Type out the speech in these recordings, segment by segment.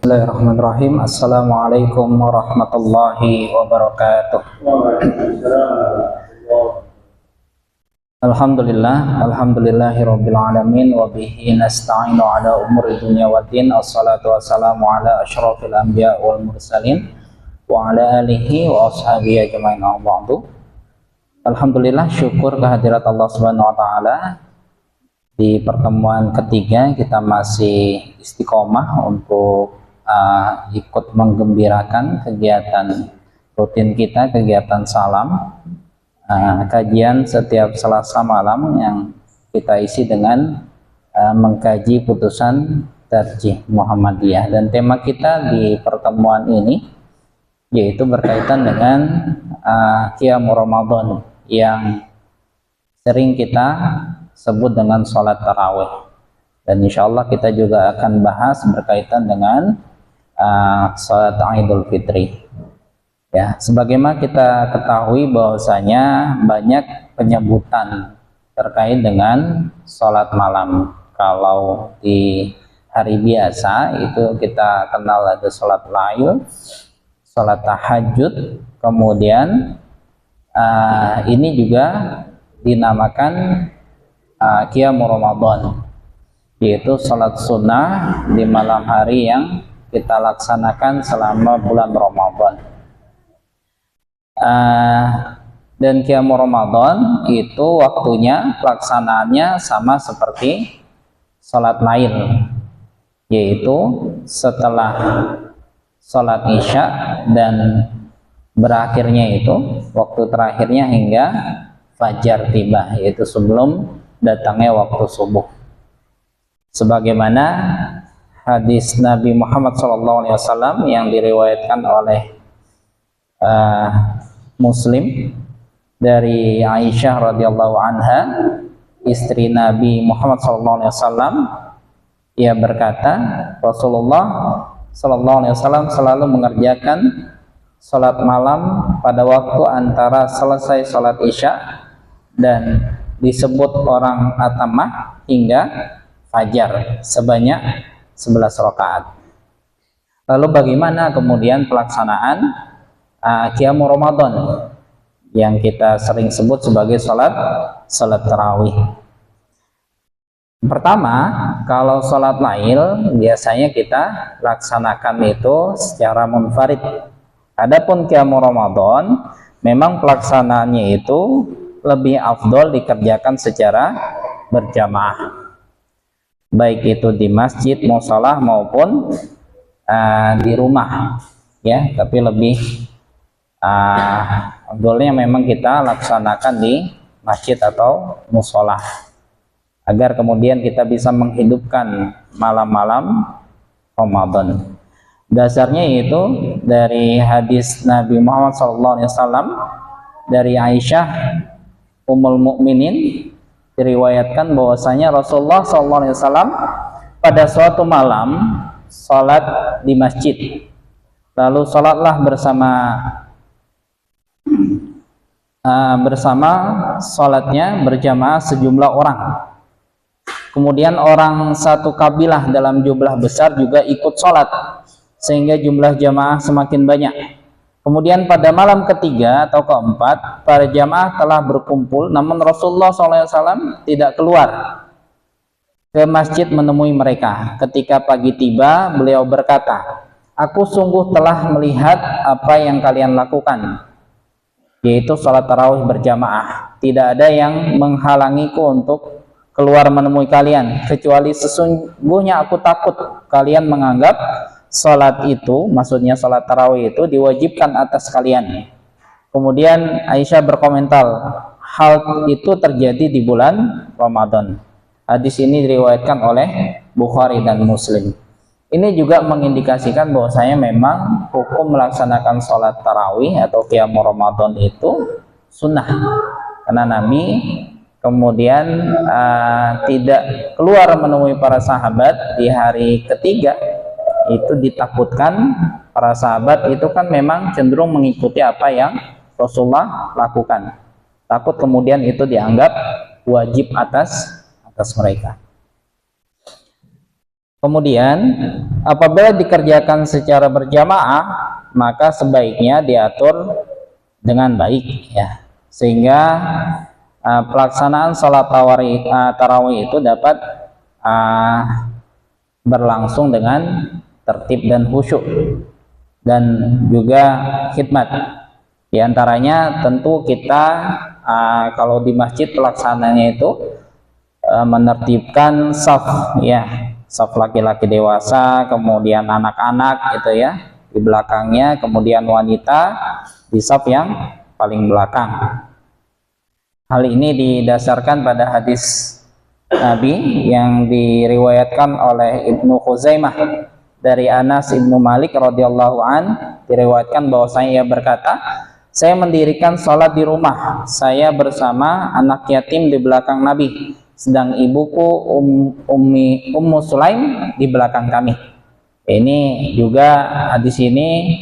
Bismillahirrahmanirrahim. Assalamualaikum warahmatullahi wabarakatuh. Alhamdulillahirabbil alamin wa bihi nasta'inu ala umuri dunya waddin. Assalatu wassalamu ala asyrafil anbiya wal mursalin wa ala alihi wa ashabihi ajmain. Alhamdulillah, syukur kehadirat Allah Subhanahu wa taala. Di pertemuan ketiga kita masih istiqomah untuk ikut menggembirakan kegiatan rutin kita, kegiatan salam, kajian setiap Selasa malam yang kita isi dengan mengkaji putusan Tarjih Muhammadiyah. Dan tema kita di pertemuan ini yaitu berkaitan dengan Qiyam Ramadan yang sering kita sebut dengan sholat tarawih, dan insya Allah kita juga akan bahas berkaitan dengan sholat Idul Fitri. Ya, sebagaimana kita ketahui bahwasanya banyak penyebutan terkait dengan sholat malam. Kalau di hari biasa itu kita kenal ada sholat lail, sholat tahajud, kemudian ini juga dinamakan Qiyam Ramadan, yaitu salat sunnah di malam hari yang kita laksanakan selama bulan Ramadan. Dan Qiyam Ramadan itu waktunya pelaksanaannya sama seperti salat lail, yaitu setelah salat Isya dan berakhirnya itu waktu terakhirnya hingga fajar tiba, yaitu sebelum datangnya waktu subuh. Sebagaimana hadis Nabi Muhammad SAW yang diriwayatkan oleh Muslim dari Aisyah radhiyallahu anha, istri Nabi Muhammad SAW, ia berkata, Rasulullah SAW selalu mengerjakan salat malam pada waktu antara selesai salat Isya dan disebut orang atamah hingga fajar sebanyak 11 rakaat. Lalu bagaimana kemudian pelaksanaan Qiyam Ramadan yang kita sering sebut sebagai salat tarawih? Pertama, kalau salat lail biasanya kita laksanakan itu secara munfarid. Adapun Qiyam Ramadan memang pelaksanaannya itu lebih afdol dikerjakan secara berjamaah, baik itu di masjid, musholah maupun di rumah, ya. Tapi lebih afdolnya memang kita laksanakan di masjid atau musholah, agar kemudian kita bisa menghidupkan malam-malam Ramadan. Dasarnya itu dari hadis Nabi Muhammad SAW dari Aisyah Ummul Mukminin, diriwayatkan bahwasanya Rasulullah SAW pada suatu malam sholat di masjid, lalu sholatlah bersama sholatnya berjamaah sejumlah orang. Kemudian orang satu kabilah dalam jumlah besar juga ikut sholat, sehingga jumlah jamaah semakin banyak. Kemudian pada malam ketiga atau keempat, para jamaah telah berkumpul, namun Rasulullah SAW tidak keluar ke masjid menemui mereka. Ketika pagi tiba, beliau berkata, "Aku sungguh telah melihat apa yang kalian lakukan, yaitu sholat tarawih berjamaah. Tidak ada yang menghalangiku untuk keluar menemui kalian, kecuali sesungguhnya aku takut kalian menganggap salat itu," maksudnya salat tarawih itu, "diwajibkan atas kalian." Kemudian Aisyah berkomentar, hal itu terjadi di bulan Ramadan. Hadis ini diriwayatkan oleh Bukhari dan Muslim. Ini juga mengindikasikan bahwasanya memang hukum melaksanakan salat tarawih atau Qiyam Ramadan itu sunnah, karena Nabi kemudian tidak keluar menemui para sahabat di hari ketiga. Itu ditakutkan para sahabat itu kan memang cenderung mengikuti apa yang Rasulullah lakukan, takut kemudian itu dianggap wajib atas mereka. Kemudian apabila dikerjakan secara berjamaah, maka sebaiknya diatur dengan baik ya, sehingga pelaksanaan sholat tarawih itu dapat berlangsung dengan tertib dan khusyuk dan juga khidmat. Di antaranya tentu kita kalau di masjid pelaksananya itu menertibkan saf ya, saf laki-laki dewasa, kemudian anak-anak itu ya di belakangnya, kemudian wanita di saf yang paling belakang. Hal ini didasarkan pada hadis Nabi yang diriwayatkan oleh Ibnu Khuzaimah dari Anas Ibnu Malik radhiyallahu an, diriwayatkan bahwasanya ia berkata, saya mendirikan sholat di rumah saya bersama anak yatim di belakang Nabi, sedang ibuku Ummu Sulaim di belakang kami. Ini juga hadis ini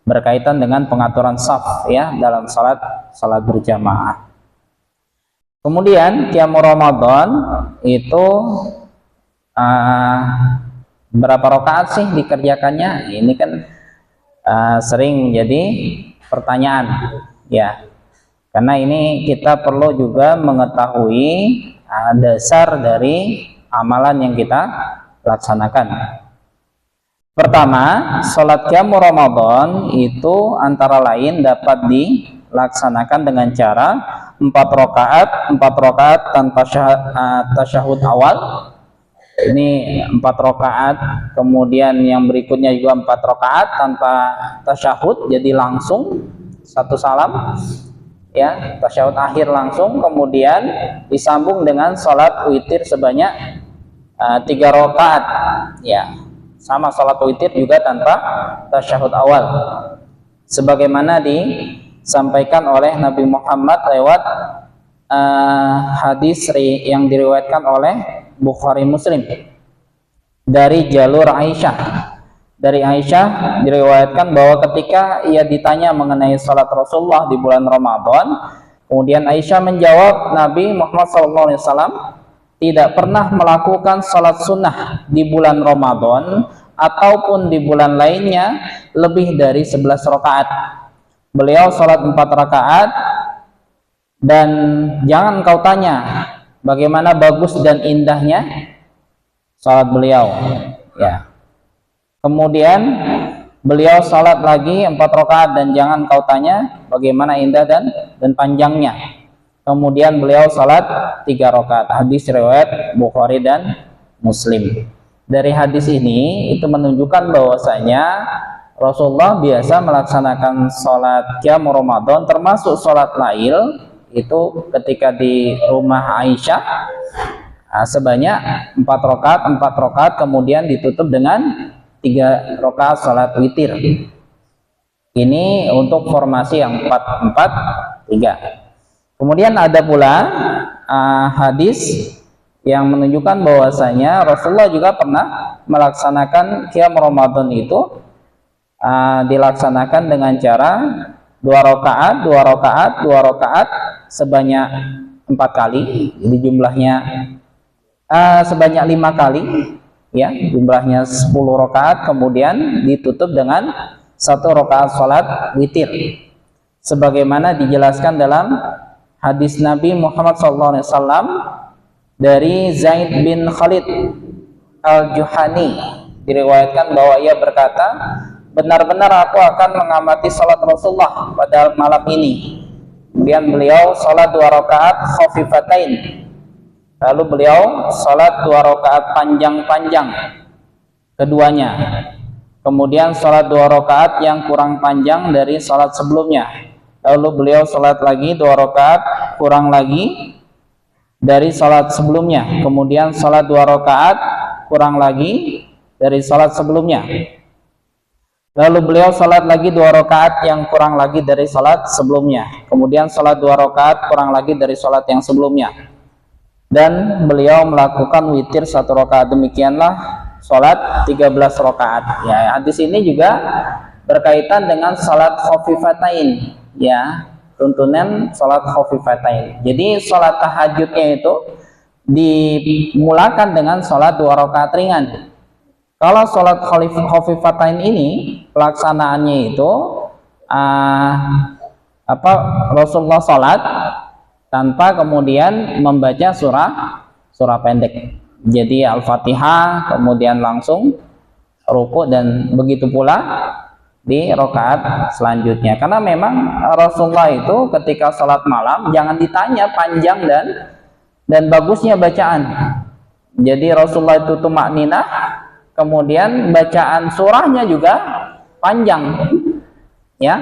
berkaitan dengan pengaturan shaf ya dalam salat berjamaah. Kemudian qiyamul Ramadan itu berapa rakaat sih dikerjakannya? Ini kan sering menjadi pertanyaan ya, karena ini kita perlu juga mengetahui dasar dari amalan yang kita laksanakan. Pertama, sholat qiyamul Ramadan itu antara lain dapat dilaksanakan dengan cara 4 rakaat tanpa tasyahud awal. Ini 4 rakaat, kemudian yang berikutnya juga 4 rakaat tanpa tasyahud, jadi langsung satu salam ya, tasyahud akhir langsung, kemudian disambung dengan sholat witir sebanyak 3 rakaat ya, sama sholat witir juga tanpa tasyahud awal, sebagaimana disampaikan oleh Nabi Muhammad lewat hadis yang diriwayatkan oleh Bukhari Muslim dari jalur Aisyah. Dari Aisyah diriwayatkan bahwa ketika ia ditanya mengenai salat Rasulullah di bulan Ramadan, kemudian Aisyah menjawab, Nabi Muhammad SAW tidak pernah melakukan salat sunnah di bulan Ramadan ataupun di bulan lainnya lebih dari 11 rakaat. Beliau salat 4 rakaat, dan jangan kau tanya bagaimana bagus dan indahnya salat beliau ya. Kemudian beliau salat lagi 4 rakaat, dan jangan kau tanya bagaimana indah dan panjangnya. Kemudian beliau salat 3 rakaat. Hadis riwayat Bukhari dan Muslim. Dari hadis ini itu menunjukkan bahwasanya Rasulullah biasa melaksanakan salat qiyamul Ramadan termasuk salat lail itu ketika di rumah Aisyah sebanyak 4 rakaat, kemudian ditutup dengan 3 rakaat salat witir. Ini untuk formasi yang 4-4-3. Kemudian ada pula hadis yang menunjukkan bahwasanya Rasulullah juga pernah melaksanakan qiyam Ramadan itu dilaksanakan dengan cara 2 rakaat sebanyak 4 kali. Jadi jumlahnya sebanyak 5 kali ya, jumlahnya 10 rakaat, kemudian ditutup dengan 1 rakaat salat witir, sebagaimana dijelaskan dalam hadis Nabi Muhammad SAW dari Zaid bin Khalid Al-Juhani, diriwayatkan bahwa ia berkata, benar-benar aku akan mengamati salat Rasulullah pada malam ini. Kemudian beliau salat 2 rakaat khafifatain, lalu beliau salat 2 rakaat panjang-panjang keduanya, kemudian salat 2 rakaat yang kurang panjang dari salat sebelumnya, lalu beliau salat lagi 2 rakaat kurang lagi dari salat sebelumnya, kemudian salat 2 rakaat kurang lagi dari salat sebelumnya, lalu beliau salat lagi 2 rakaat yang kurang lagi dari salat sebelumnya, kemudian salat 2 rakaat kurang lagi dari salat yang sebelumnya, dan beliau melakukan witir 1 rakaat. Demikianlah salat 13 rakaat ya. Hadis ini juga berkaitan dengan salat khafifatain ya, tuntunan salat khafifatain. Jadi salat tahajudnya itu dimulakan dengan salat 2 rakaat ringan Kalau sholat khafifatain ini pelaksanaannya itu Rasulullah sholat tanpa kemudian membaca surah pendek. Jadi Al-Fatihah kemudian langsung ruku, dan begitu pula di rakaat selanjutnya. Karena memang Rasulullah itu ketika sholat malam jangan ditanya panjang dan bagusnya bacaan. Jadi Rasulullah itu tumakninah, kemudian bacaan surahnya juga panjang, ya.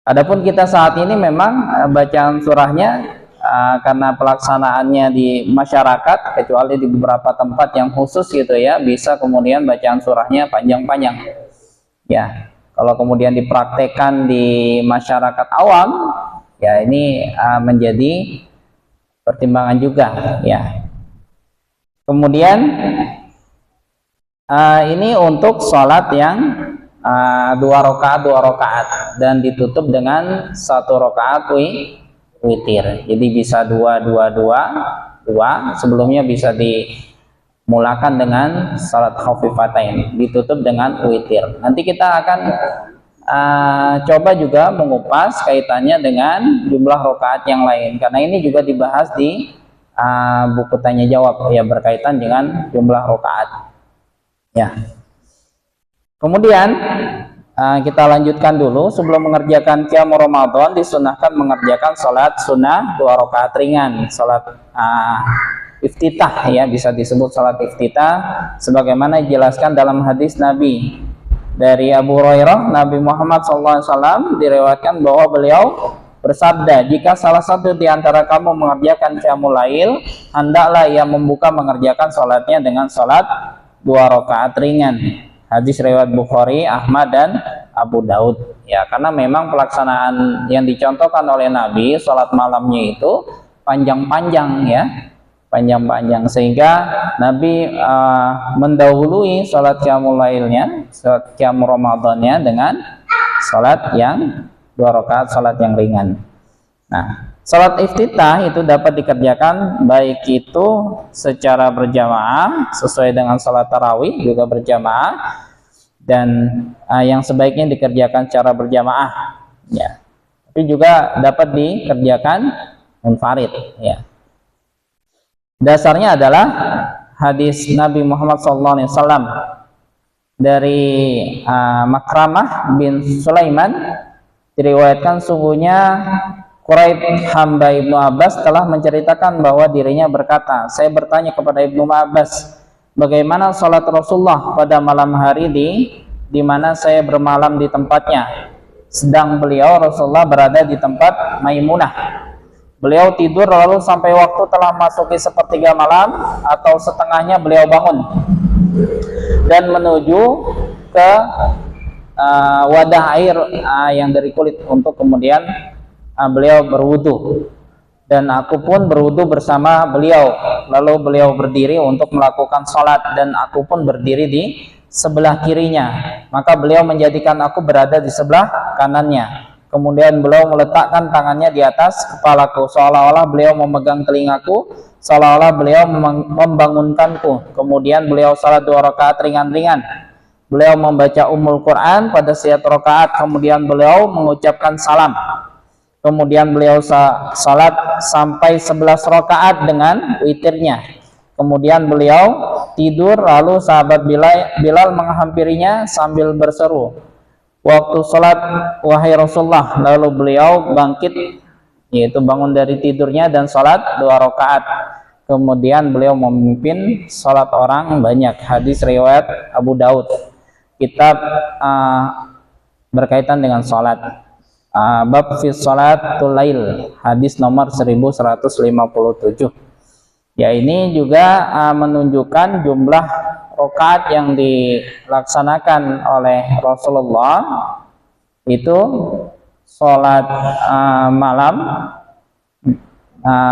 Adapun kita saat ini memang bacaan surahnya karena pelaksanaannya di masyarakat, kecuali di beberapa tempat yang khusus gitu ya, bisa kemudian bacaan surahnya panjang-panjang. Ya, kalau kemudian dipraktekkan di masyarakat awam, ya ini menjadi pertimbangan juga, ya. Kemudian ini untuk sholat yang 2 rakaat dan ditutup dengan 1 rakaat witir. Jadi bisa 2. Sebelumnya bisa dimulakan dengan salat khafifatain, ditutup dengan witir. Nanti kita akan coba juga mengupas kaitannya dengan jumlah rakaat yang lain, karena ini juga dibahas di buku tanya jawab ya, berkaitan dengan jumlah rakaat. Ya. Kemudian kita lanjutkan dulu. Sebelum mengerjakan qiyam Ramadan, disunahkan mengerjakan sholat sunnah 2 rakaat ringan, sholat iftitah ya, bisa disebut sholat iftitah, sebagaimana dijelaskan dalam hadis Nabi dari Abu Hurairah. Nabi Muhammad SAW diriwayatkan bahwa beliau bersabda, jika salah satu di antara kamu mengerjakan qiyamul lail, hendaklah ia membuka mengerjakan sholatnya dengan sholat 2 rakaat ringan. Hadis riwayat Bukhari, Ahmad, dan Abu Daud. Ya, karena memang pelaksanaan yang dicontohkan oleh Nabi, sholat malamnya itu panjang-panjang ya, panjang-panjang, sehingga Nabi mendahului sholat qiyamul lailnya, sholat qiyam Ramadannya dengan sholat yang 2 rakaat, sholat yang ringan. Nah, sholat iftitah itu dapat dikerjakan baik itu secara berjamaah sesuai dengan sholat tarawih, juga berjamaah, dan yang sebaiknya dikerjakan secara berjamaah ya, tapi juga dapat dikerjakan munfarid ya. Dasarnya adalah hadis Nabi Muhammad SAW dari Makramah bin Sulaiman, diriwayatkan sungguhnya Quraib hamba Ibnu Abbas telah menceritakan bahwa dirinya berkata, saya bertanya kepada Ibnu Abbas, bagaimana sholat Rasulullah pada malam hari di mana saya bermalam di tempatnya, sedang beliau Rasulullah berada di tempat Maimunah. Beliau tidur lalu sampai waktu telah masuki sepertiga malam atau setengahnya beliau bangun dan menuju ke wadah air yang dari kulit untuk kemudian beliau berwudu, dan aku pun berwudu bersama beliau. Lalu beliau berdiri untuk melakukan sholat dan aku pun berdiri di sebelah kirinya, maka beliau menjadikan aku berada di sebelah kanannya. Kemudian beliau meletakkan tangannya di atas kepalaku, seolah-olah beliau memegang telingaku, seolah-olah beliau membangunkanku. Kemudian beliau sholat 2 rakaat ringan-ringan. Beliau membaca Ummul Quran pada setiap rakaat, kemudian beliau mengucapkan salam. Kemudian beliau salat sampai 11 rakaat dengan witirnya. Kemudian beliau tidur, lalu sahabat Bilal menghampirinya sambil berseru, waktu salat wahai Rasulullah. Lalu beliau bangkit, yaitu bangun dari tidurnya dan salat 2 rakaat. Kemudian beliau memimpin salat orang banyak. Hadis riwayat Abu Daud, kitab berkaitan dengan salat. Bab fi sholatul lail, hadis nomor 1157. Ya, ini juga menunjukkan jumlah rakaat yang dilaksanakan oleh Rasulullah itu sholat malam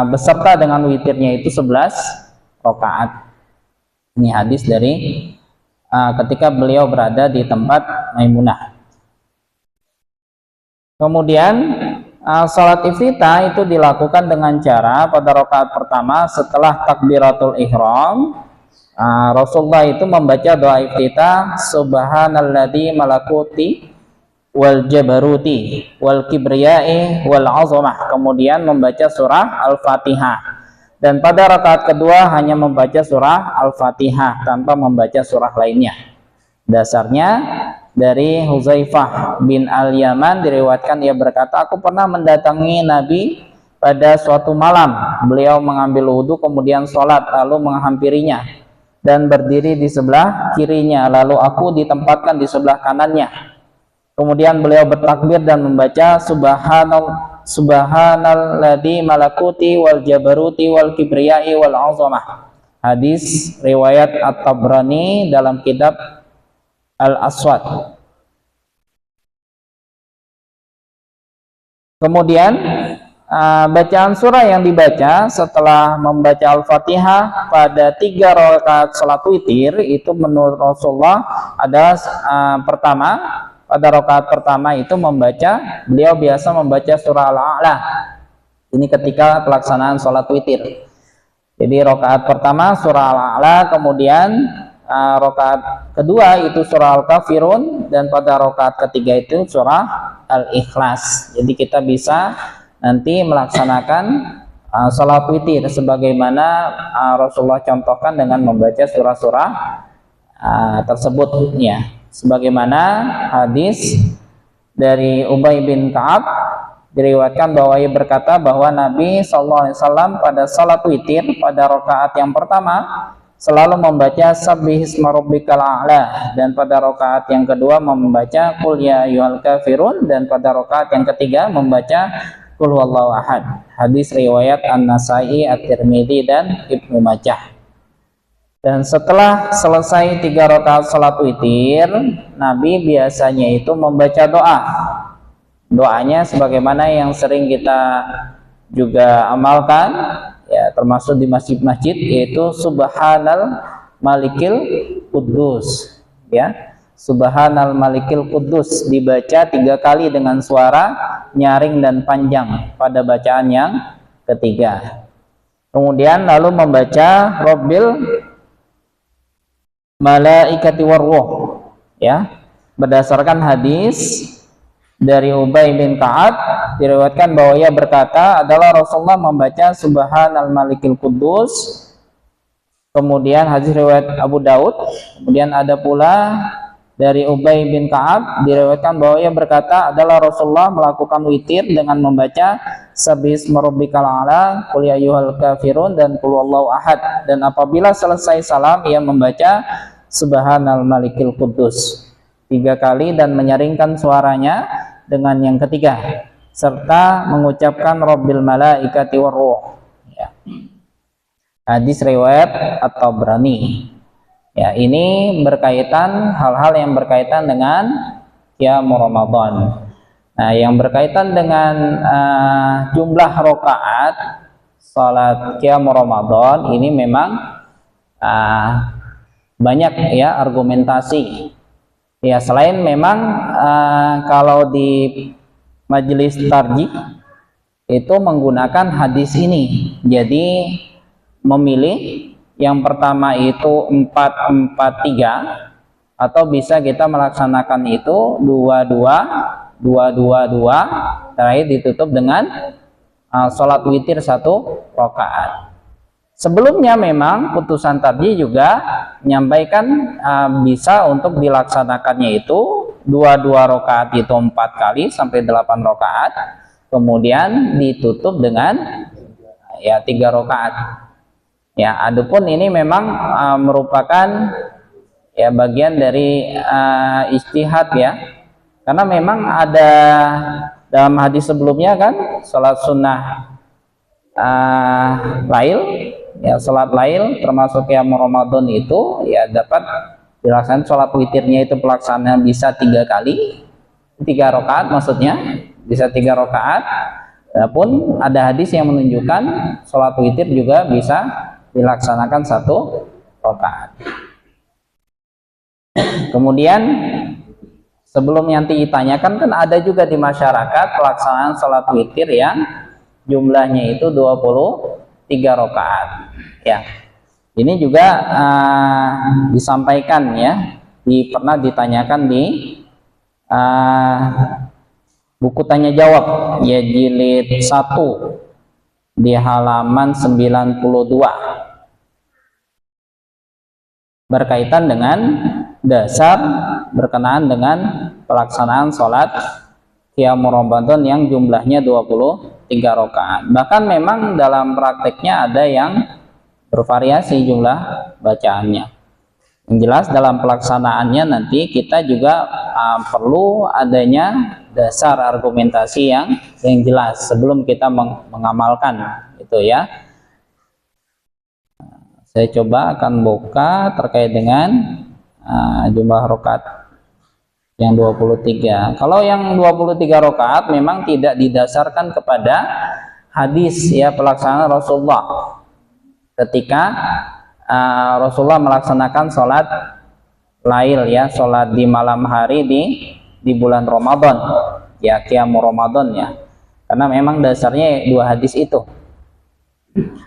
beserta dengan witirnya itu 11 rakaat. Ini hadis dari ketika beliau berada di tempat Maimunah. Kemudian sholat iftitah itu dilakukan dengan cara pada rakaat pertama setelah takbiratul ihram, Rasulullah itu membaca doa iftitah subhanalladzi malakuti wal jabaruti wal kibriyai wal azamah, kemudian membaca surah Al-Fatihah, dan pada rakaat kedua hanya membaca surah Al-Fatihah tanpa membaca surah lainnya. Dasarnya dari Huzaifah bin Al-Yaman diriwayatkan, ia berkata, aku pernah mendatangi Nabi pada suatu malam, beliau mengambil wudhu kemudian sholat lalu menghampirinya dan berdiri di sebelah kirinya, lalu aku ditempatkan di sebelah kanannya. Kemudian beliau bertakbir dan membaca subhanalladzi malakuti wal jabaruti wal kibriyai wal azamah. Hadis riwayat At-Tabrani dalam kitab Al-Aswad. Kemudian bacaan surah yang dibaca setelah membaca Al-Fatihah pada 3 rakaat salat witir itu menurut Rasulullah adalah pertama, pada rakaat pertama itu beliau biasa membaca surah Al-A'la. Ini ketika pelaksanaan salat witir. Jadi rakaat pertama surah Al-A'la, kemudian rakaat kedua itu surah Al-Kafirun, dan pada rakaat ketiga itu surah Al-Ikhlas. Jadi kita bisa nanti melaksanakan salat witir sebagaimana Rasulullah contohkan dengan membaca surah-surah tersebut, ya. Sebagaimana hadis dari Ubay bin Ka'ab diriwayatkan bahwa ia berkata bahwa Nabi SAW pada salat witir pada rakaat yang pertama selalu membaca Sabbihisma rabbikal a'la, dan pada rakaat yang kedua membaca Qul ya ayyuhal kafirun, dan pada rakaat yang ketiga membaca Qul huwallahu ahad. Hadis riwayat An-Nasai, At-Tirmidzi dan Ibnu Majah. Dan setelah selesai 3 rakaat salat witir, Nabi biasanya itu membaca doa. Doanya sebagaimana yang sering kita juga amalkan, ya, termasuk di masjid-masjid, yaitu Subhanal Malikil Quddus, ya. Subhanal Malikil Quddus dibaca 3 kali dengan suara nyaring dan panjang pada bacaan yang ketiga. Kemudian lalu membaca Rabbil Malaikati Warruh, ya. Berdasarkan hadis dari Ubay bin Ka'ab diriwayatkan bahwa ia berkata adalah Rasulullah membaca Subhanal Malikil Quddus. Kemudian hadis riwayat Abu Daud. Kemudian ada pula dari Ubay bin Ka'ab diriwayatkan bahwa ia berkata adalah Rasulullah melakukan witir dengan membaca Sabbihisma rabbikal a'la, Qul ya ayyuhal kafirun, dan Qul huwallahu ahad. Dan apabila selesai salam ia membaca Subhanal Malikil Quddus 3 kali dan menyaringkan suaranya dengan yang ketiga serta mengucapkan Rabbil Malaikati Warruh, ya. Hadis riwayat At-Tabrani. Ya, ini berkaitan hal-hal yang berkaitan dengan qiyam Ramadan. Nah, yang berkaitan dengan jumlah rakaat salat qiyam Ramadan ini memang banyak, ya, argumentasi. Ya, selain memang kalau di majelis tarjih itu menggunakan hadis ini, jadi memilih yang pertama itu 4-4-3, atau bisa kita melaksanakan itu 2-2-2-2-2, terakhir ditutup dengan sholat witir 1 rakaat. Sebelumnya memang putusan tadi juga menyampaikan bisa untuk dilaksanakannya itu 2 rakaat itu 4 kali sampai 8 rakaat, kemudian ditutup dengan 3 rakaat. Ya, adapun ini memang merupakan, ya, bagian dari ijtihad, ya, karena memang ada dalam hadis sebelumnya kan sholat sunnah lail, ya, sholat lail termasuk qiyam Ramadan itu, ya, dapat dilaksanakan sholat witirnya itu pelaksanaan bisa 3 kali, 3 rakaat maksudnya, bisa 3 rakaat. Adapun ada hadis yang menunjukkan sholat witir juga bisa dilaksanakan 1 rakaat. Kemudian sebelum nanti ditanyakan, kan ada juga di masyarakat pelaksanaan sholat witir yang jumlahnya itu 23 rakaat, ya. Ini juga disampaikan ya, pernah ditanyakan di buku tanya jawab ya jilid 1 di halaman 92 berkaitan dengan dasar berkenaan dengan pelaksanaan sholat qiyam Ramadan yang jumlahnya 23 rakaat. Bahkan memang dalam prakteknya ada yang bervariasi jumlah bacaannya. Yang jelas dalam pelaksanaannya nanti kita juga perlu adanya dasar argumentasi yang jelas sebelum kita mengamalkan itu ya. Saya coba akan buka terkait dengan jumlah rakaat yang 23. Kalau yang 23 rakaat memang tidak didasarkan kepada hadis ya pelaksanaan Rasulullah ketika Rasulullah melaksanakan sholat lail ya, sholat di malam hari di bulan Ramadan ya, qiyam Ramadan ya, karena memang dasarnya 2 hadis itu.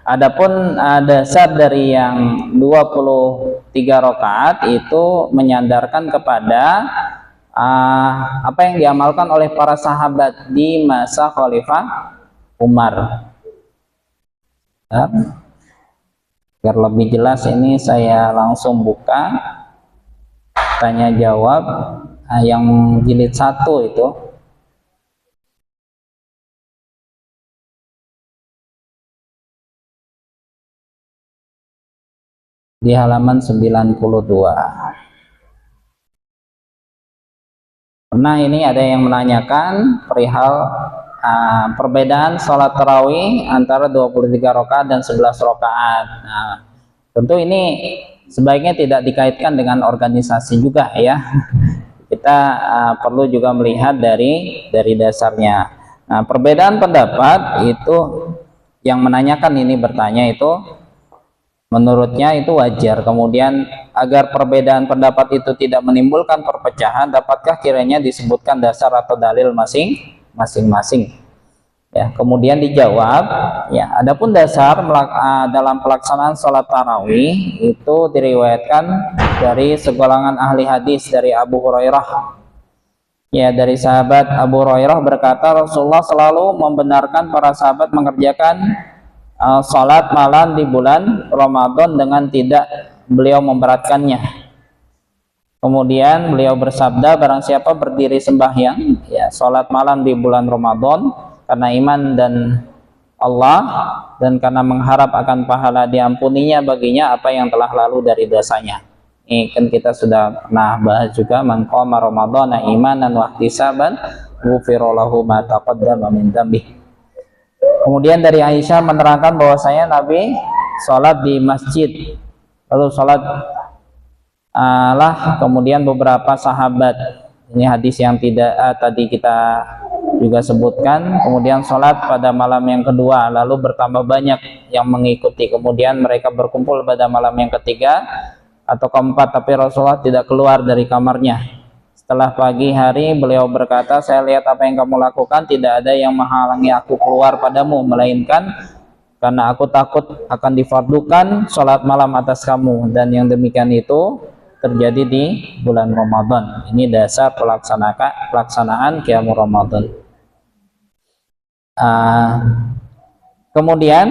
Adapun dasar dari yang 23 rakaat itu menyandarkan kepada apa yang diamalkan oleh para sahabat di masa Khalifah Umar. Biar lebih jelas ini saya langsung buka tanya jawab yang jilid 1 itu. Di halaman 92. Nah, ini ada yang menanyakan perihal perbedaan sholat tarawih antara 23 rakaat dan 11 rakaat. Nah, tentu ini sebaiknya tidak dikaitkan dengan organisasi juga ya. Kita perlu juga melihat dari dasarnya. Nah, perbedaan pendapat itu yang menanyakan ini bertanya itu menurutnya itu wajar. Kemudian agar perbedaan pendapat itu tidak menimbulkan perpecahan, dapatkah kiranya disebutkan dasar atau dalil masing-masing? Ya, kemudian dijawab, ya, adapun dasar dalam pelaksanaan sholat tarawih itu diriwayatkan dari segolongan ahli hadis dari Abu Hurairah. Ya, dari sahabat Abu Hurairah berkata Rasulullah selalu membenarkan para sahabat mengerjakan sholat malam di bulan Ramadan dengan tidak beliau memberatkannya. Kemudian beliau bersabda, barang siapa berdiri sembahyang ya sholat malam di bulan Ramadan karena iman dan Allah dan karena mengharap akan pahala diampuninya baginya apa yang telah lalu dari dosanya. Ini kan kita sudah pernah bahas juga, man qama ramadhana imanan wa ihtisaban ghufira lahu ma taqaddama min dzambihi. Kemudian dari Aisyah menerangkan bahwasanya Nabi sholat di masjid, lalu sholat kemudian beberapa sahabat, ini hadis yang tidak tadi kita juga sebutkan, kemudian sholat pada malam yang kedua, lalu bertambah banyak yang mengikuti, kemudian mereka berkumpul pada malam yang ketiga atau keempat, tapi Rasulullah tidak keluar dari kamarnya. Setelah pagi hari beliau berkata, saya lihat apa yang kamu lakukan, tidak ada yang menghalangi aku keluar padamu, melainkan karena aku takut akan difardukan sholat malam atas kamu, dan yang demikian itu terjadi di bulan Ramadan. Ini dasar pelaksanaan qiyam Ramadan. Kemudian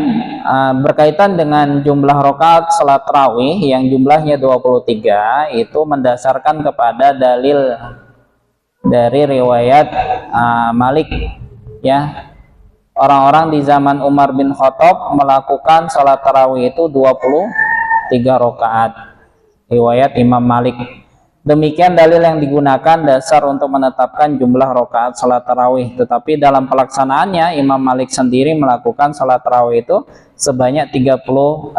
berkaitan dengan jumlah rakaat salat tarawih yang jumlahnya 23 itu mendasarkan kepada dalil dari riwayat Malik ya. Orang-orang di zaman Umar bin Khattab melakukan salat tarawih itu 23 rakaat. Riwayat Imam Malik. Demikian dalil yang digunakan dasar untuk menetapkan jumlah rakaat salat tarawih. Tetapi dalam pelaksanaannya Imam Malik sendiri melakukan salat tarawih itu sebanyak 36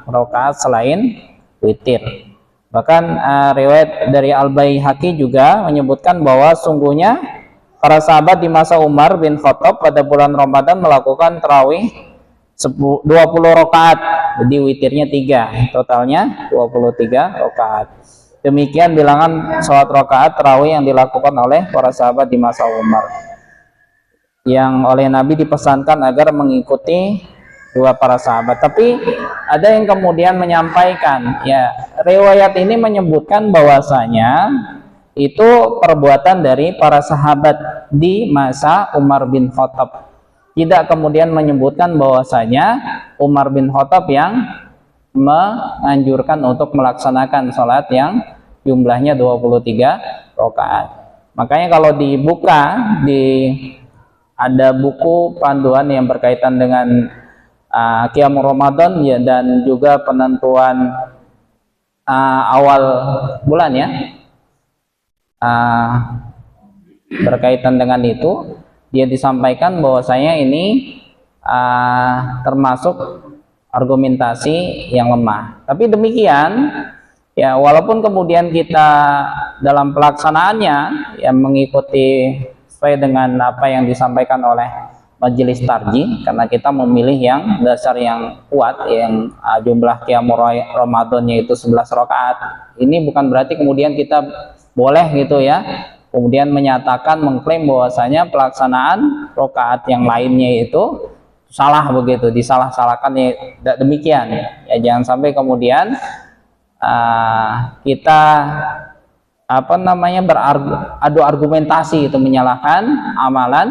rakaat selain witir. Bahkan riwayat dari Al-Baihaqi juga menyebutkan bahwa sungguhnya para sahabat di masa Umar bin Khattab pada bulan Ramadan melakukan tarawih 20 rakaat. Jadi witirnya 3, totalnya 23 rakaat. Demikian bilangan sholat rakaat tarawih yang dilakukan oleh para sahabat di masa Umar, yang oleh Nabi dipesankan agar mengikuti dua para sahabat. Tapi ada yang kemudian menyampaikan, ya riwayat ini menyebutkan bahwasanya itu perbuatan dari para sahabat di masa Umar bin Khattab. Tidak kemudian menyebutkan bahwasanya Umar bin Khattab yang menganjurkan untuk melaksanakan sholat yang jumlahnya 23 rakaat. Makanya kalau dibuka ada buku panduan yang berkaitan dengan Qiyamul Ramadan ya, dan juga penentuan awal bulan ya, berkaitan dengan itu dia disampaikan bahwasanya ini termasuk argumentasi yang lemah. Tapi demikian ya, walaupun kemudian kita dalam pelaksanaannya yang mengikuti sesuai dengan apa yang disampaikan oleh majelis tarjih, karena kita memilih yang dasar yang kuat, yang jumlah qiyamul Ramadannya itu 11 rakaat. Ini bukan berarti kemudian kita boleh gitu ya, kemudian menyatakan mengklaim bahwasanya pelaksanaan rakaat yang lainnya itu salah begitu, disalah-salahkan ya, tidak demikian ya. Jangan sampai kemudian kita beradu argumentasi itu menyalahkan amalan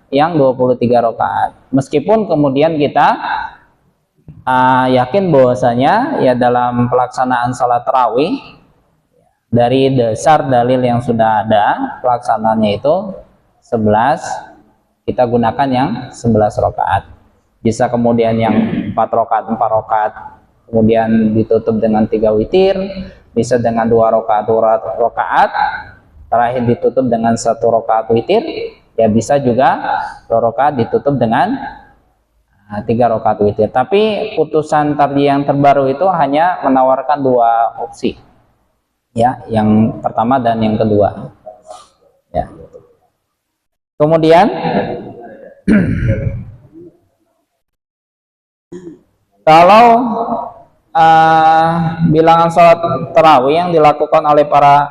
yang 23 rakaat. Meskipun kemudian kita yakin bahwasanya ya dalam pelaksanaan salat tarawih dari dasar dalil yang sudah ada pelaksanaannya itu 11, kita gunakan yang 11 rakaat. Bisa kemudian yang 4 rakaat, kemudian ditutup dengan 3 witir, bisa dengan 2 rakaat, terakhir ditutup dengan 1 rakaat witir. Ya bisa juga 2 rakaat ditutup dengan 3 rakaat witir. Tapi putusan tarjih yang terbaru itu hanya menawarkan 2 opsi. Ya, yang pertama dan yang kedua. Ya. Kemudian kalau bilangan sholat tarawih yang dilakukan oleh para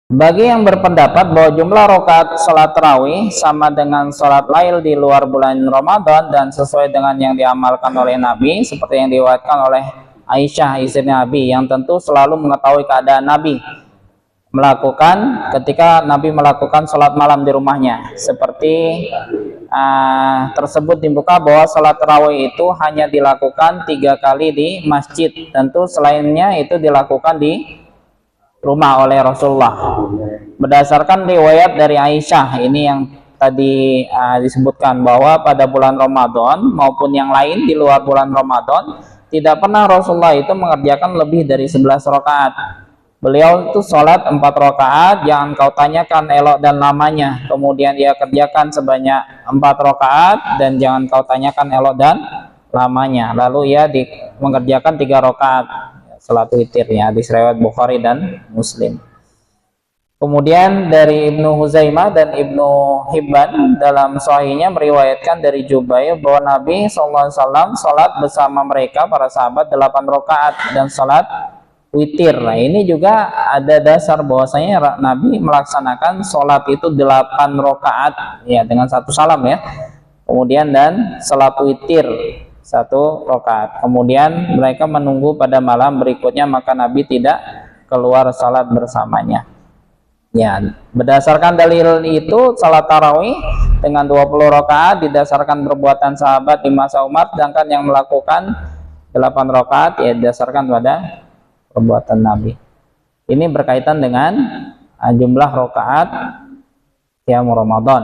bagi yang berpendapat bahwa jumlah rakaat salat tarawih sama dengan salat lail di luar bulan Ramadan dan sesuai dengan yang diamalkan oleh Nabi, seperti yang diriwayatkan oleh Aisyah istri Nabi, yang tentu selalu mengetahui keadaan Nabi melakukan ketika Nabi melakukan salat malam di rumahnya, seperti tersebut dibuka bahwa salat tarawih itu hanya dilakukan 3 kali di masjid, tentu selainnya itu dilakukan di rumah oleh Rasulullah. Berdasarkan riwayat dari Aisyah ini yang tadi disebutkan bahwa pada bulan Ramadan maupun yang lain di luar bulan Ramadan tidak pernah Rasulullah itu mengerjakan lebih dari 11 rakaat. Beliau itu sholat 4 rakaat yang engkau tanyakan elok dan lamanya, kemudian ia kerjakan sebanyak 4 rakaat dan jangan kau tanyakan elok dan lamanya, lalu ia mengerjakan 3 rakaat salat witir ya, hadis riwayat Bukhari dan Muslim. Kemudian dari Ibnu Huzaimah dan Ibnu Hibban dalam sahihnya meriwayatkan dari Jubair bahwa Nabi SAW salat bersama mereka para sahabat 8 rakaat dan salat witir. Nah, ini juga ada dasar bahwasanya Nabi melaksanakan salat itu 8 rakaat ya dengan 1 salam ya. Kemudian dan salat witir 1 rakaat. Kemudian mereka menunggu pada malam berikutnya, maka Nabi tidak keluar salat bersamanya. Ya, berdasarkan dalil itu salat tarawih dengan 20 rakaat didasarkan perbuatan sahabat di masa Umar, sedangkan yang melakukan 8 rakaat ya didasarkan pada perbuatan Nabi. Ini berkaitan dengan jumlah rakaat qiyamul Ramadan.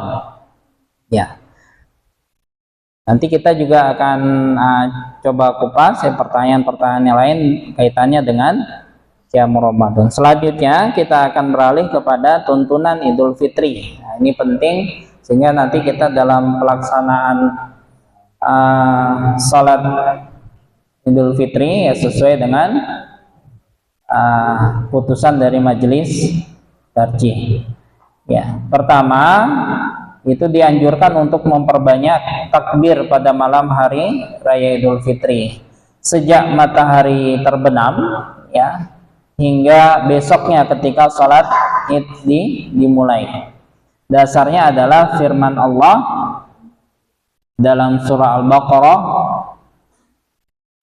Ya. Nanti kita juga akan coba kupas pertanyaan-pertanyaan yang lain kaitannya dengan qiyamul Ramadan. Selanjutnya kita akan beralih kepada tuntunan Idul Fitri. Nah, ini penting sehingga nanti kita dalam pelaksanaan salat Idul Fitri ya sesuai dengan putusan dari majelis tarjih. Ya, pertama itu dianjurkan untuk memperbanyak takbir pada malam hari raya Idul Fitri sejak matahari terbenam hingga besoknya ketika sholat Id dimulai. Dasarnya adalah firman Allah dalam surah Al-Baqarah,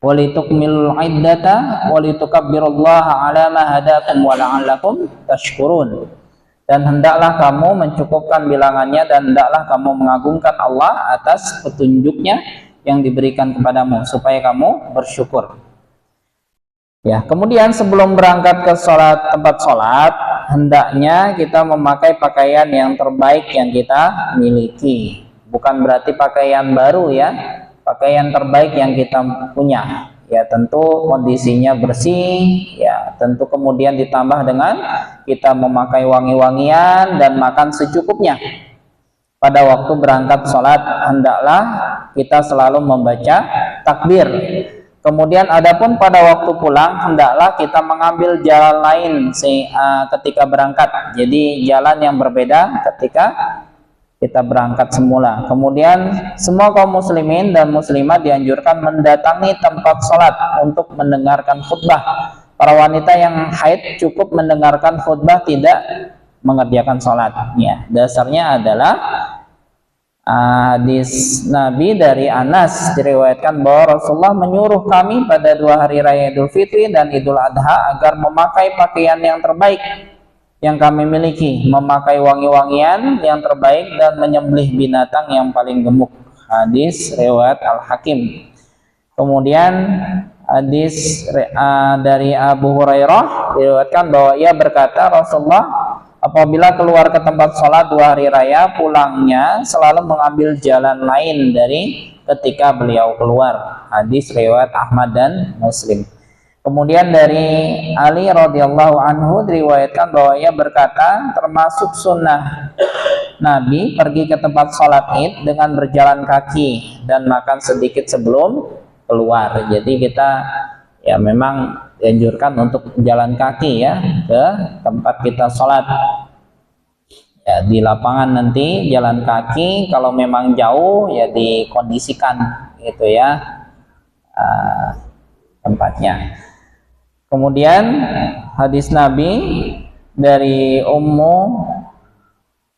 walitukmilul iddata walitukabbirullaha ala ma hadakum wa la'allakum tashkurun. Dan hendaklah kamu mencukupkan bilangannya dan hendaklah kamu mengagungkan Allah atas petunjuknya yang diberikan kepadamu supaya kamu bersyukur. Ya, kemudian sebelum berangkat ke tempat sholat, hendaknya kita memakai pakaian yang terbaik yang kita miliki. Bukan berarti pakaian baru ya, pakaian terbaik yang kita punya. Ya, tentu kondisinya bersih, ya tentu kemudian ditambah dengan kita memakai wangi-wangian dan makan secukupnya. Pada waktu berangkat sholat hendaklah kita selalu membaca takbir. Kemudian adapun pada waktu pulang hendaklah kita mengambil jalan lain ketika berangkat. Jadi jalan yang berbeda ketika kita berangkat semula. Kemudian semua kaum muslimin dan muslimat dianjurkan mendatangi tempat sholat untuk mendengarkan khutbah. Para wanita yang haid cukup mendengarkan khutbah, tidak mengerjakan sholatnya. Dasarnya adalah hadis Nabi dari Anas, diriwayatkan bahwa Rasulullah menyuruh kami pada 2 hari raya Idul Fitri dan Idul Adha agar memakai pakaian yang terbaik yang kami miliki, memakai wangi-wangian yang terbaik dan menyembelih binatang yang paling gemuk. Hadis riwayat Al-Hakim. Kemudian hadis dari Abu Hurairah diriwayatkan bahwa ia berkata, Rasulullah apabila keluar ke tempat sholat 2 hari raya, pulangnya selalu mengambil jalan lain dari ketika beliau keluar. Hadis riwayat Ahmad dan Muslim. Kemudian dari Ali radhiyallahu anhu diriwayatkan bahwa ia berkata, termasuk sunnah Nabi pergi ke tempat sholat id dengan berjalan kaki dan makan sedikit sebelum keluar. Jadi kita ya memang dianjurkan untuk jalan kaki ya ke tempat kita sholat. Ya, di lapangan nanti jalan kaki, kalau memang jauh ya dikondisikan gitu ya tempatnya. Kemudian hadis Nabi dari Ummu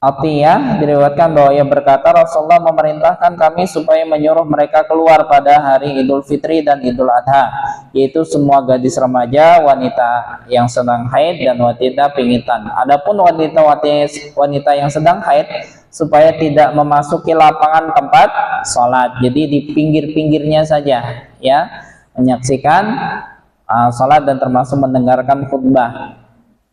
Atiyah diriwayatkan bahwa ia berkata, Rasulullah memerintahkan kami supaya menyuruh mereka keluar pada hari Idul Fitri dan Idul Adha, yaitu semua gadis remaja, wanita yang sedang haid dan wanita pingitan. Adapun wanita yang sedang haid supaya tidak memasuki lapangan tempat sholat, jadi di pinggir-pinggirnya saja ya, menyaksikan sholat dan termasuk mendengarkan khutbah,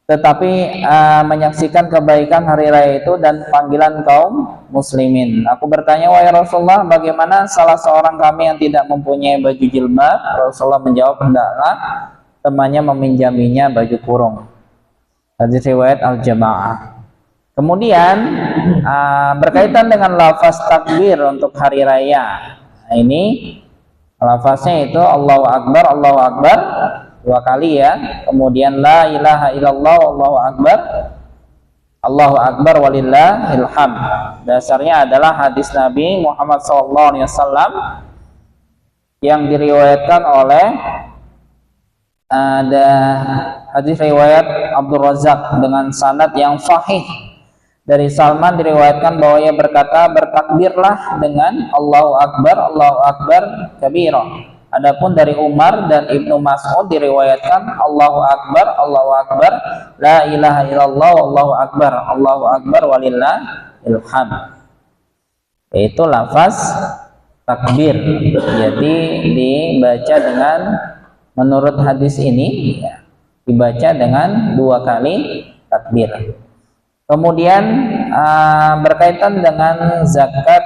tetapi menyaksikan kebaikan hari raya itu dan panggilan kaum muslimin. Aku bertanya, wahai Rasulullah, bagaimana salah seorang kami yang tidak mempunyai baju jilbab? Rasulullah menjawab, hendaklah temannya meminjaminya baju kurung. Hadis riwayat Al-Jamaah. Kemudian berkaitan dengan lafaz takbir untuk hari raya. Nah, ini lafaznya itu Allahu Akbar, Allahu Akbar 2 kali ya. Kemudian la ilaha illallah, Allahu Akbar, Allahu Akbar walillahil hamd. Dasarnya adalah hadis Nabi Muhammad SAW yang diriwayatkan oleh ada hadis riwayat Abdul Razak dengan sanad yang sahih. Dari Salman diriwayatkan bahwa ia berkata, bertakbirlah dengan Allahu Akbar, Allahu Akbar kabira. Adapun dari Umar dan Ibnu Mas'ud diriwayatkan Allahu Akbar, Allahu Akbar, la ilaha illallah, Allahu Akbar walillahil hamd. Yaitu lafaz takbir. Jadi dibaca dengan, menurut hadis ini ya, dibaca dengan 2 kali takbir. Kemudian berkaitan dengan zakat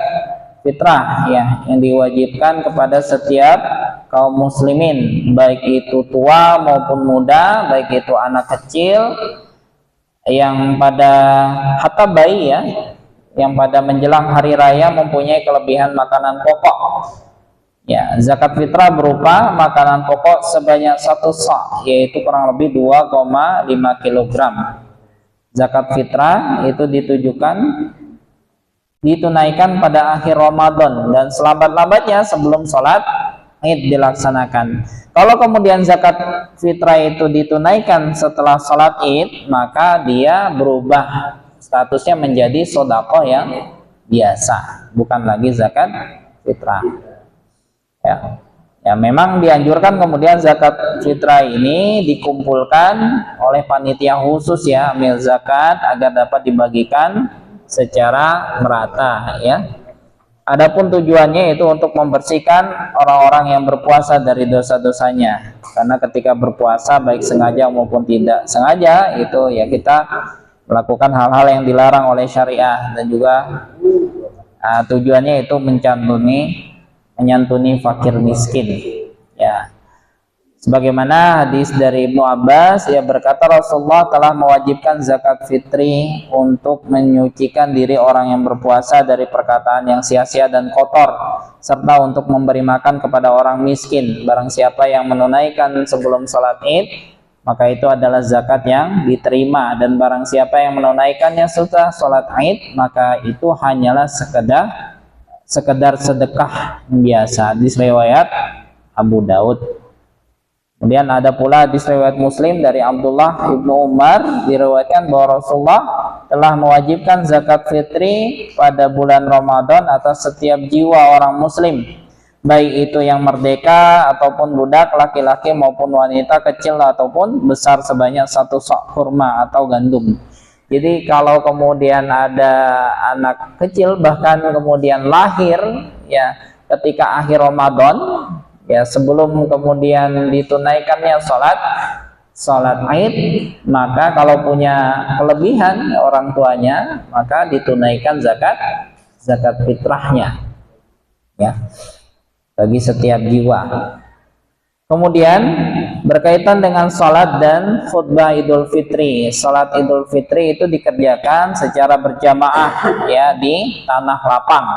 fitrah ya, yang diwajibkan kepada setiap kaum muslimin, baik itu tua maupun muda, baik itu anak kecil yang pada hatta bayi ya, yang pada menjelang hari raya mempunyai kelebihan makanan pokok. Ya, zakat fitrah berupa makanan pokok sebanyak 1 sa', yaitu kurang lebih 2,5 kg. Zakat fitrah itu ditunaikan pada akhir Ramadan dan selambat-lambatnya sebelum sholat Id dilaksanakan. Kalau kemudian zakat fitrah itu ditunaikan setelah sholat Id, maka dia berubah statusnya menjadi sedekah yang biasa, bukan lagi zakat fitrah. Ya, memang dianjurkan kemudian zakat fitrah ini dikumpulkan oleh panitia khusus ya, amil zakat, agar dapat dibagikan secara merata ya. Adapun tujuannya itu untuk membersihkan orang-orang yang berpuasa dari dosa-dosanya. Karena ketika berpuasa baik sengaja maupun tidak sengaja itu ya kita melakukan hal-hal yang dilarang oleh syariah, dan juga tujuannya itu menyantuni fakir miskin ya. Sebagaimana hadis dari Ibnu Abbas, ia berkata Rasulullah telah mewajibkan zakat fitri untuk menyucikan diri orang yang berpuasa dari perkataan yang sia-sia dan kotor, serta untuk memberi makan kepada orang miskin. Barang siapa yang menunaikan sebelum salat Id, maka itu adalah zakat yang diterima, dan barang siapa yang menunaikannya setelah salat Id, maka itu hanyalah sekedar sedekah biasa. Hadis riwayat Abu Daud. Kemudian ada pula hadis riwayat Muslim dari Abdullah ibnu Umar, diriwayatkan bahwa Rasulullah telah mewajibkan zakat fitri pada bulan Ramadan atas setiap jiwa orang muslim, baik itu yang merdeka ataupun budak, laki-laki maupun wanita, kecil ataupun besar, sebanyak 1 sok kurma atau gandum. Jadi kalau kemudian ada anak kecil bahkan kemudian lahir ya ketika akhir Ramadan ya, sebelum kemudian ditunaikannya salat Id, maka kalau punya kelebihan orang tuanya, maka ditunaikan zakat fitrahnya ya bagi setiap jiwa. Kemudian berkaitan dengan salat dan khutbah Idul Fitri. Salat Idul Fitri itu dikerjakan secara berjamaah ya di tanah lapang.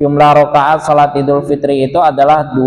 Jumlah rakaat salat Idul Fitri itu adalah 2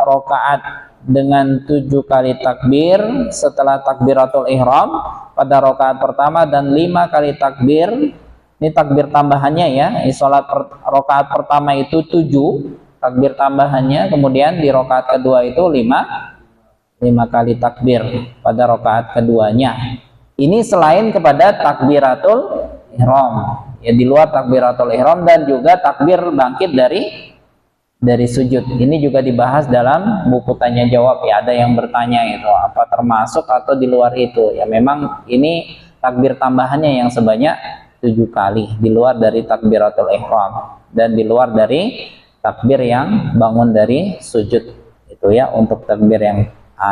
rakaat dengan 7 kali takbir setelah takbiratul ihram pada rakaat pertama, dan 5 kali takbir. Ini takbir tambahannya ya. Di salat rakaat pertama itu 7 takbir tambahannya, kemudian di rakaat kedua itu 5 kali takbir pada rakaat keduanya. Ini selain kepada takbiratul ihram. Ya, di luar takbiratul ihram, dan juga takbir bangkit dari sujud. Ini juga dibahas dalam buku tanya jawab ya. Ada yang bertanya itu apa termasuk atau di luar itu. Ya memang ini takbir tambahannya yang sebanyak 7 kali di luar dari takbiratul ihram, dan di luar dari takbir yang bangun dari sujud itu ya, untuk takbir yang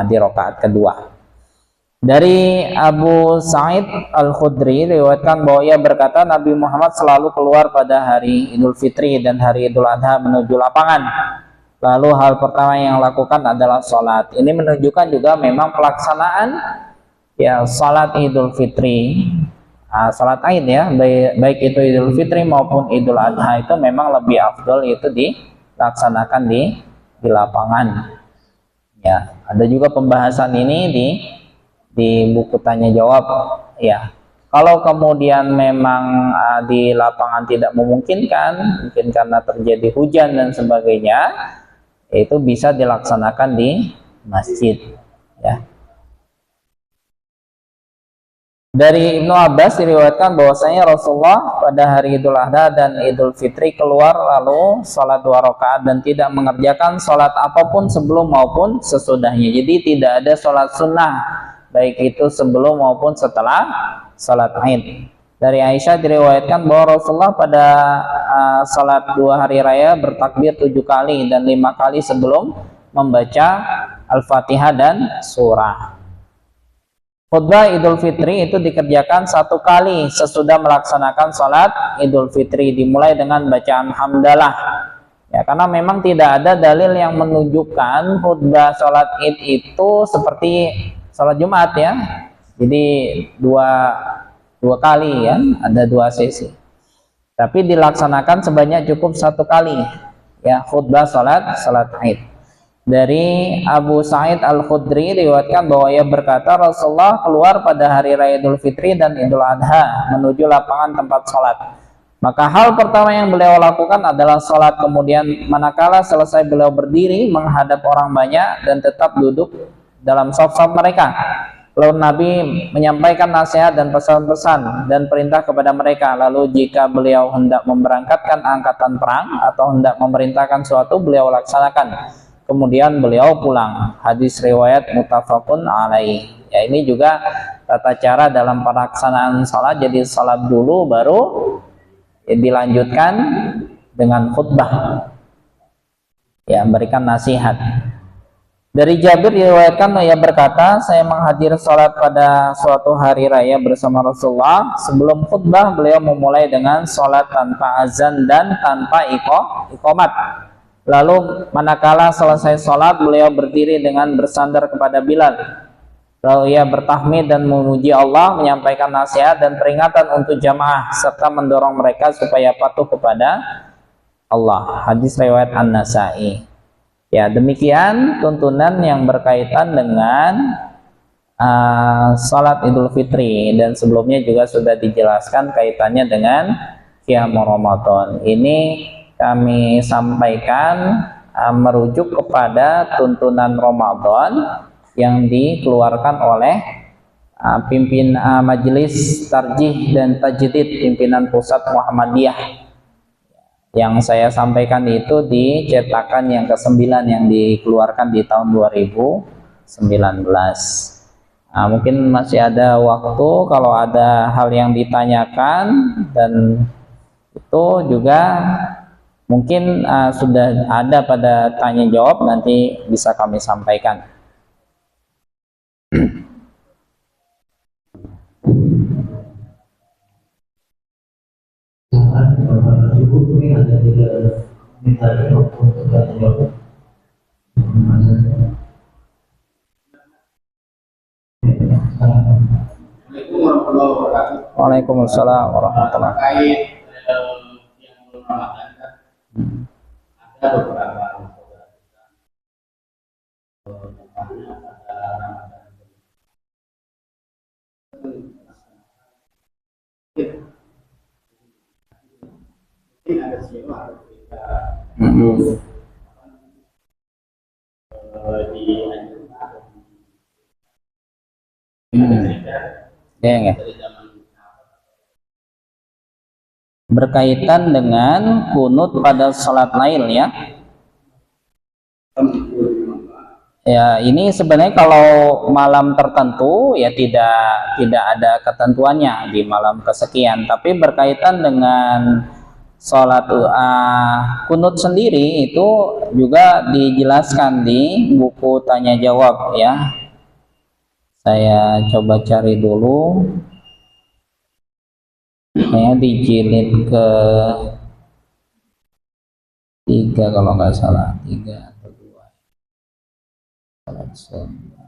di rakaat kedua. Dari Abu Sa'id Al-Khudri riwayatkan bahwa ia berkata Nabi Muhammad selalu keluar pada hari Idul Fitri dan hari Idul Adha menuju lapangan. Lalu hal pertama yang lakukan adalah sholat. Ini menunjukkan juga memang pelaksanaan ya salat Idul Fitri, salat Id ya, baik itu Idul Fitri maupun Idul Adha itu memang lebih afdol itu dilaksanakan di lapangan. Ya, ada juga pembahasan ini di buku tanya jawab ya. Kalau kemudian memang di lapangan tidak memungkinkan, mungkin karena terjadi hujan dan sebagainya, itu bisa dilaksanakan di masjid ya. Dari Ibnu Abbas diriwayatkan bahwasanya Rasulullah pada hari Idul Adha dan Idul Fitri keluar lalu sholat 2 rakaat dan tidak mengerjakan sholat apapun sebelum maupun sesudahnya. Jadi tidak ada sholat sunnah baik itu sebelum maupun setelah sholat Id. Dari Aisyah diriwayatkan bahwa Rasulullah pada sholat 2 hari raya bertakbir 7 kali dan 5 kali sebelum membaca Al-Fatihah dan surah. Khutbah Idul Fitri itu dikerjakan 1 kali sesudah melaksanakan sholat Idul Fitri, dimulai dengan bacaan hamdalah ya, karena memang tidak ada dalil yang menunjukkan khutbah sholat Id itu seperti sholat Jumat ya, jadi dua kali ya, ada 2 sesi, tapi dilaksanakan sebanyak cukup 1 kali ya khutbah sholat Id. Dari Abu Sa'id Al-Khudri diriwayatkan bahwa ia berkata Rasulullah keluar pada hari raya Idul Fitri dan Idul Adha menuju lapangan tempat sholat. Maka hal pertama yang beliau lakukan adalah sholat. Kemudian manakala selesai beliau berdiri menghadap orang banyak dan tetap duduk dalam saf-saf mereka. Lalu Nabi menyampaikan nasihat dan pesan-pesan dan perintah kepada mereka. Lalu jika beliau hendak memberangkatkan angkatan perang atau hendak memerintahkan suatu, beliau laksanakan. Kemudian beliau pulang. Hadis riwayat muttafaqun alaih. Ya, ini juga tata cara dalam pelaksanaan sholat. Jadi sholat dulu baru dilanjutkan dengan khutbah. Ya, memberikan nasihat. Dari Jabir diriwayatkan, ia berkata, saya menghadiri sholat pada suatu hari raya bersama Rasulullah. Sebelum khutbah beliau memulai dengan sholat tanpa azan dan tanpa iqamat. Lalu manakala selesai sholat beliau berdiri dengan bersandar kepada Bilal. Lalu ia bertahmid dan memuji Allah, menyampaikan nasihat dan peringatan untuk jamaah serta mendorong mereka supaya patuh kepada Allah. Hadis riwayat An-Nasa'i. Ya, demikian tuntunan yang berkaitan dengan salat Idul Fitri, dan sebelumnya juga sudah dijelaskan kaitannya dengan qiyam Ramadan. Ini kami sampaikan merujuk kepada tuntunan Ramadan yang dikeluarkan oleh Majelis Tarjih dan Tajdid pimpinan pusat Muhammadiyah. Yang saya sampaikan itu di cetakan yang ke-9 yang dikeluarkan di tahun 2019. Mungkin masih ada waktu kalau ada hal yang ditanyakan, dan itu juga mungkin sudah ada pada tanya jawab, nanti bisa kami sampaikan. Ini ada 3 minta untuk tanya jawab. Waalaikumsalam warahmatullahi wabarakatuh. Yang belum Ramadan kan ada beberapa saudara kita tempatnya pada Ramadan mungkin ada siapa atau kita berkaitan dengan kunut pada sholat lail, ya. Ya, ini sebenarnya kalau malam tertentu ya tidak ada ketentuannya di malam kesekian, tapi berkaitan dengan sholat kunut sendiri itu juga dijelaskan di buku tanya jawab, ya. Saya coba cari dulu. Saya di jilid ke-3 kalau nggak salah, 3 atau 2. Salat sunnah.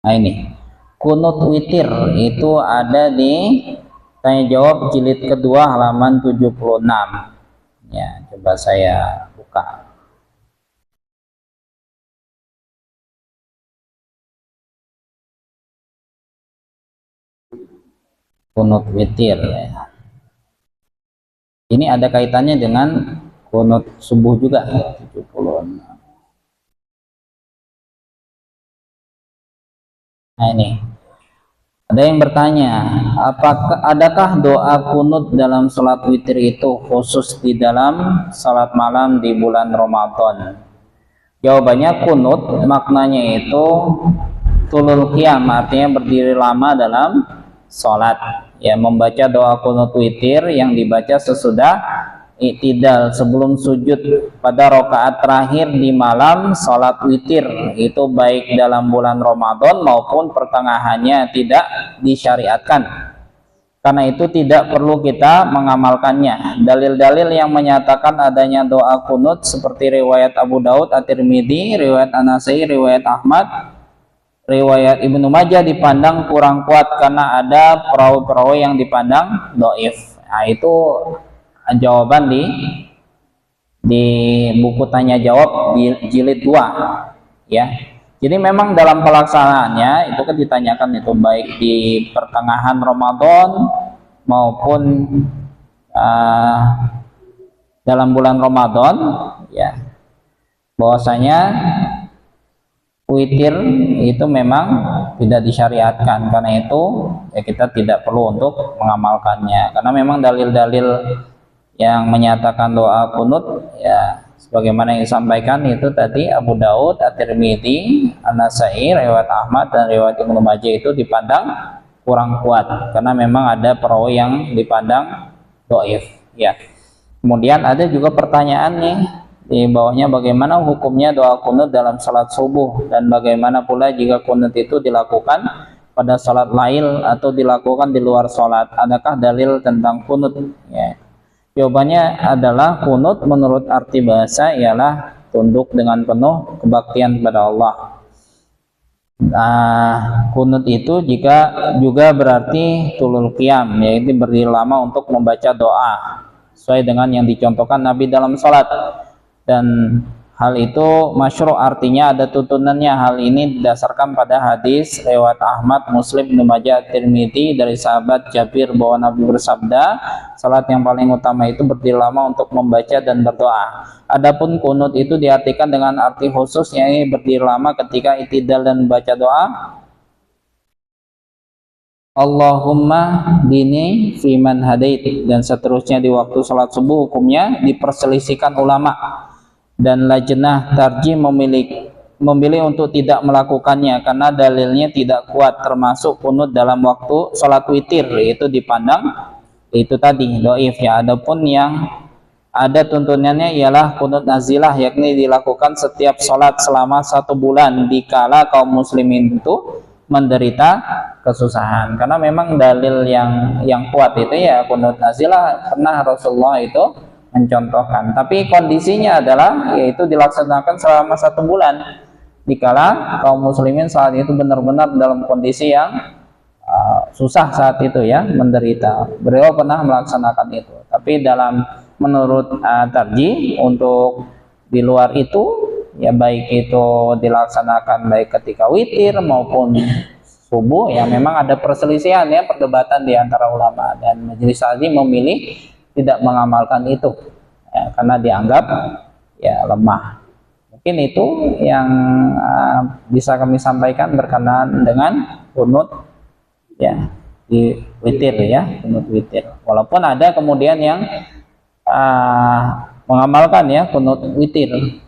Nah, ini kunut witir itu ada di tanya jawab jilid kedua halaman 76. Ya, coba saya buka. Kunut witir, ya. Ini ada kaitannya dengan kunut subuh juga, 76. Nah, ini ada yang bertanya, adakah doa kunut dalam salat witir itu khusus di dalam salat malam di bulan Ramadan? Jawabannya, kunut maknanya itu tulul qiyam, artinya berdiri lama dalam salat. Ya, membaca doa kunut witir yang dibaca sesudah i'tidal, sebelum sujud pada rakaat terakhir di malam salat witir, itu baik dalam bulan Ramadan maupun pertengahannya tidak disyariatkan. Karena itu tidak perlu kita mengamalkannya. Dalil-dalil yang menyatakan adanya doa kunut seperti riwayat Abu Daud, At-Tirmidzi, riwayat An-Nasai, riwayat Ahmad, riwayat Ibnu Majah dipandang kurang kuat karena ada perawi-perawi yang dipandang dhaif. Nah, itu jawaban di buku tanya jawab di jilid 2, ya. Jadi memang dalam pelaksanaannya itu kan ditanyakan itu baik di pertengahan Ramadan maupun dalam bulan Ramadan, ya, bahwasanya witir itu memang tidak disyariatkan. Karena itu ya kita tidak perlu untuk mengamalkannya, karena memang dalil-dalil yang menyatakan doa kunut ya sebagaimana yang disampaikan itu tadi Abu Daud, At-Tirmidzi, An-Nasa'i, riwayat Ahmad dan riwayat Ibnu Majah itu dipandang kurang kuat karena memang ada perawi yang dipandang dhaif ya. Kemudian ada juga pertanyaan nih di bawahnya, bagaimana hukumnya doa kunut dalam salat subuh, dan bagaimana pula jika kunut itu dilakukan pada salat lail atau dilakukan di luar salat, adakah dalil tentang kunut ya? Jawabannya adalah kunut menurut arti bahasa ialah tunduk dengan penuh kebaktian kepada Allah. Kunut itu juga berarti tulul qiyam, yaitu berdiri lama untuk membaca doa sesuai dengan yang dicontohkan Nabi dalam salat. Dan hal itu masyru', artinya ada tuntunannya. Hal ini didasarkan pada hadis riwayat Ahmad, Muslim, Ibnu Majah, Tirmidzi dari sahabat Jabir bahwa Nabi bersabda, salat yang paling utama itu berdiri lama untuk membaca dan berdoa. Adapun kunut itu diartikan dengan arti khusus, yaitu berdiri lama ketika i'tidal dan membaca doa Allahumma dini fiman hadait dan seterusnya di waktu salat subuh. Hukumnya diperselisihkan ulama, dan lajnah tarjih memilih untuk tidak melakukannya karena dalilnya tidak kuat, termasuk kunut dalam waktu sholat witir, itu dipandang itu tadi dhaif ya. Adapun yang ada tuntunannya ialah kunut nazilah, yakni dilakukan setiap sholat selama 1 bulan dikala kaum muslimin itu menderita kesusahan. Karena memang dalil yang kuat itu ya kunut nazilah, pernah Rasulullah itu mencontohkan, tapi kondisinya adalah yaitu dilaksanakan selama 1 bulan dikala kaum muslimin saat itu benar-benar dalam kondisi yang susah saat itu ya, menderita. Beliau pernah melaksanakan itu, tapi menurut tarjih untuk di luar itu ya, baik itu dilaksanakan baik ketika witir maupun subuh ya, memang ada perselisihan ya, perdebatan di antara ulama, dan majelis taklim memilih tidak mengamalkan itu ya, karena dianggap ya lemah. Mungkin itu yang bisa kami sampaikan berkenaan dengan kunut ya di witir ya, kunut witir. Walaupun ada kemudian yang mengamalkan ya kunut witir